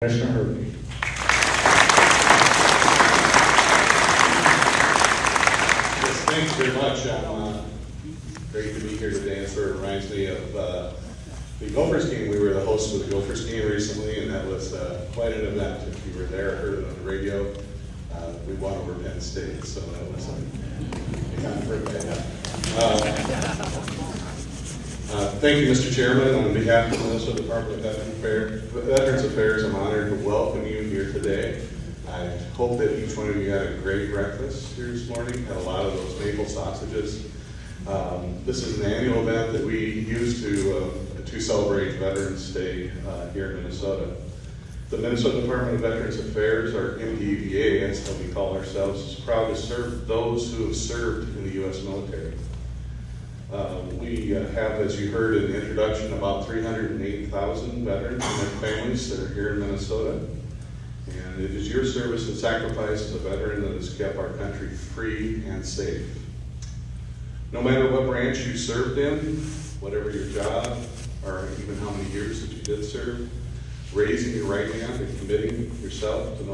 Commissioner Hervey. Yes, thanks very much. I'm great to be here today. It sort of reminds me of the Gophers game. We were the host of the Gophers game recently, and that was quite an event. If you were there, heard it on the radio. We won over Penn State, so that was kind of birthday. Thank you, Mr. Chairman. On behalf of the Minnesota Department of Veterans Affairs, I'm honored to welcome you here today. I hope that each one of you had a great breakfast here this morning, had a lot of those maple sausages. This is an annual event that we use to celebrate Veterans Day here in Minnesota. The Minnesota Department of Veterans Affairs, or MDVA, that's how we call ourselves, is proud to serve those who have served in the U.S. military. We have, as you heard in the introduction, about 308,000 veterans and their families that are here in Minnesota. And it is your service and sacrifice as a veteran that has kept our country free and safe. No matter what branch you served in, whatever your job, or even how many years that you did serve, raising your right hand and committing yourself to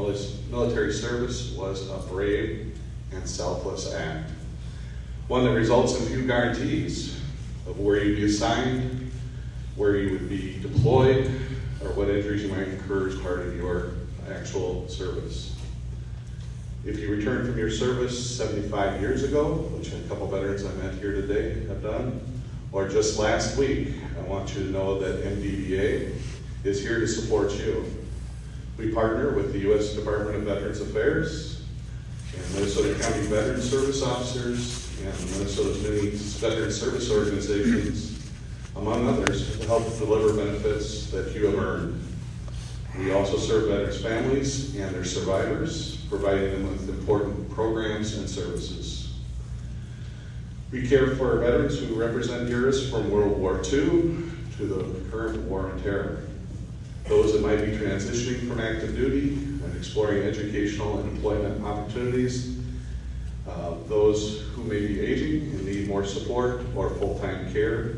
military service was a brave and selfless act. One that results in few guarantees of where you'd be assigned, where you would be deployed, or what injuries you might incur as part of your actual service. If you returned from your service 75 years ago, which a couple veterans I met here today have done, or just last week, I want you to know that MDVA is here to support you. We partner with the U.S. Department of Veterans Affairs and Minnesota County Veteran Service Officers and Minnesota's many veteran service organizations, among others, to help deliver benefits that you have earned. We also serve veterans' families and their survivors, providing them with important programs and services. We care for our veterans who represent eras from World War II to the current war on terror. Those that might be transitioning from active duty and exploring educational and employment opportunities, those who may be aging and need more support or full-time care,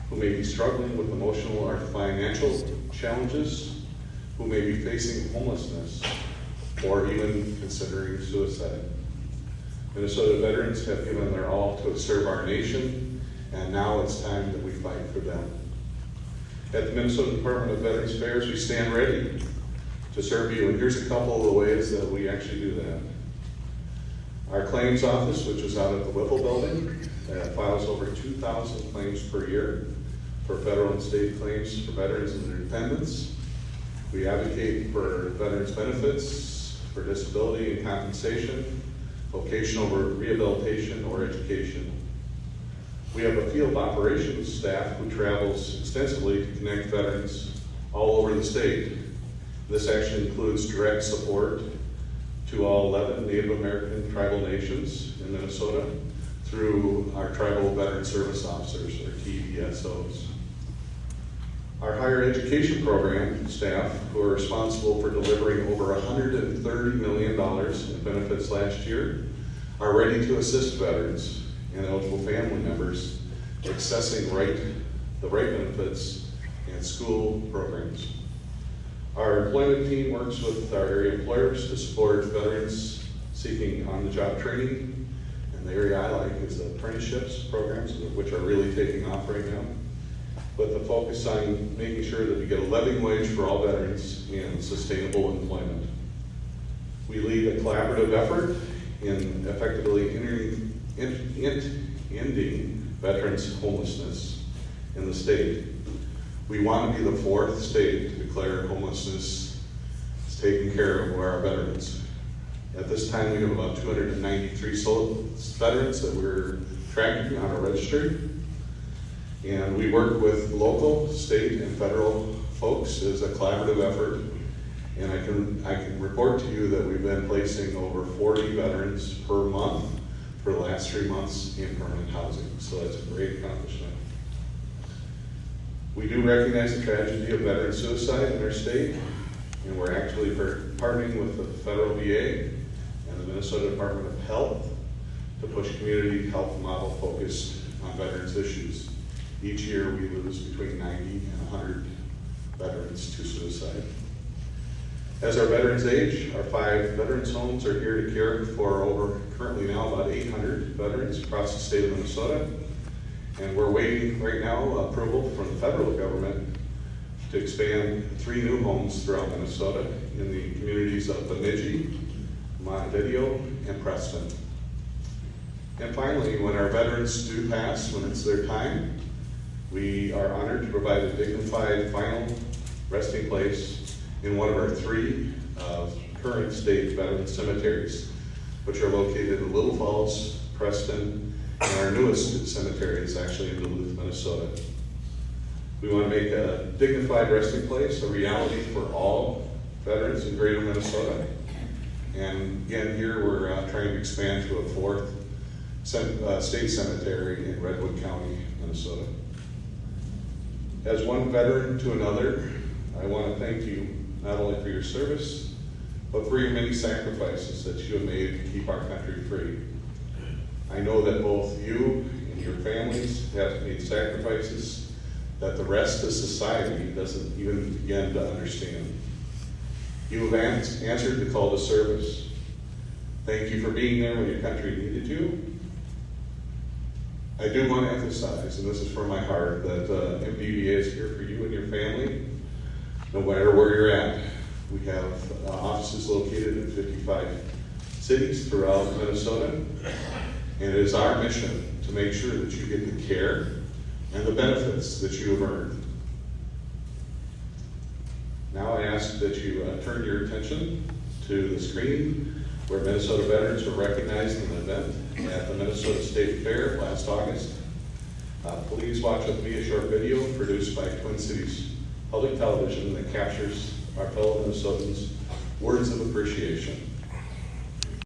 who may be struggling with emotional or financial challenges, who may be facing homelessness or even considering suicide. Minnesota veterans have given their all to serve our nation, and now it's time that we fight for them. At the Minnesota Department of Veterans Affairs, we stand ready to serve you, and here's a couple of the ways that we actually do that. Our claims office, which is out at the Whipple building, files over 2,000 claims per year for federal and state claims for veterans and their dependents. We advocate for veterans benefits, for disability and compensation, vocational rehabilitation, or education. We have a field operations staff who travels extensively to connect veterans all over the state. This actually includes direct support to all 11 Native American tribal nations in Minnesota through our Tribal Veteran Service Officers, or TVSOs. Our higher education program staff, who are responsible for delivering over $130 million in benefits last year, are ready to assist veterans and eligible family members accessing the right benefits and school programs. Our employment team works with our area employers to support veterans seeking on-the-job training, and the area I like is the apprenticeships programs, which are really taking off right now, with the focus on making sure that we get a living wage for all veterans and sustainable employment. We lead a collaborative effort in effectively ending veterans' homelessness in the state. We want to be the fourth state to declare homelessness is taken care of by our veterans. At this time, we have about 293 veterans that we're tracking on our registry. And we work with local, state, and federal folks as a collaborative effort. And I can report to you that we've been placing over 40 veterans per month for the last 3 months in permanent housing. So that's a great accomplishment. We do recognize the tragedy of veteran suicide in our state, and we're actually partnering with the federal VA and the Minnesota Department of Health to push community health model focused on veterans issues. Each year we lose between 90 and 100 veterans to suicide. As our veterans age, our 5 veterans homes are here to care for currently now about 800 veterans across the state of Minnesota. And we're waiting right now approval from the federal government to expand 3 new homes throughout Minnesota in the communities of Bemidji, Montevideo, and Preston. And finally, when our veterans do pass, when it's their time, we are honored to provide a dignified final resting place in one of our 3 current state veteran cemeteries, which are located in Little Falls, Preston, and our newest cemetery is actually in Duluth, Minnesota. We want to make a dignified resting place a reality for all veterans in greater Minnesota. And again, here we're trying to expand to a 4th state cemetery in Redwood County, Minnesota. As one veteran to another, I want to thank you not only for your service, but for your many sacrifices that you have made to keep our country free. I know that both you and your families have made sacrifices that the rest of society doesn't even begin to understand. You have answered the call to service. Thank you for being there when your country needed you. I do want to emphasize, and this is from my heart, that MDVA is here for you and your family, no matter where you're at. We have offices located in 55 cities throughout Minnesota, and it is our mission to make sure that you get the care and the benefits that you have earned. Now I ask that you turn your attention to the screen where Minnesota veterans were recognized in an event at the Minnesota State Fair last August. Please watch with me a short video produced by Twin Cities Public Television that captures our fellow Minnesotans' words of appreciation.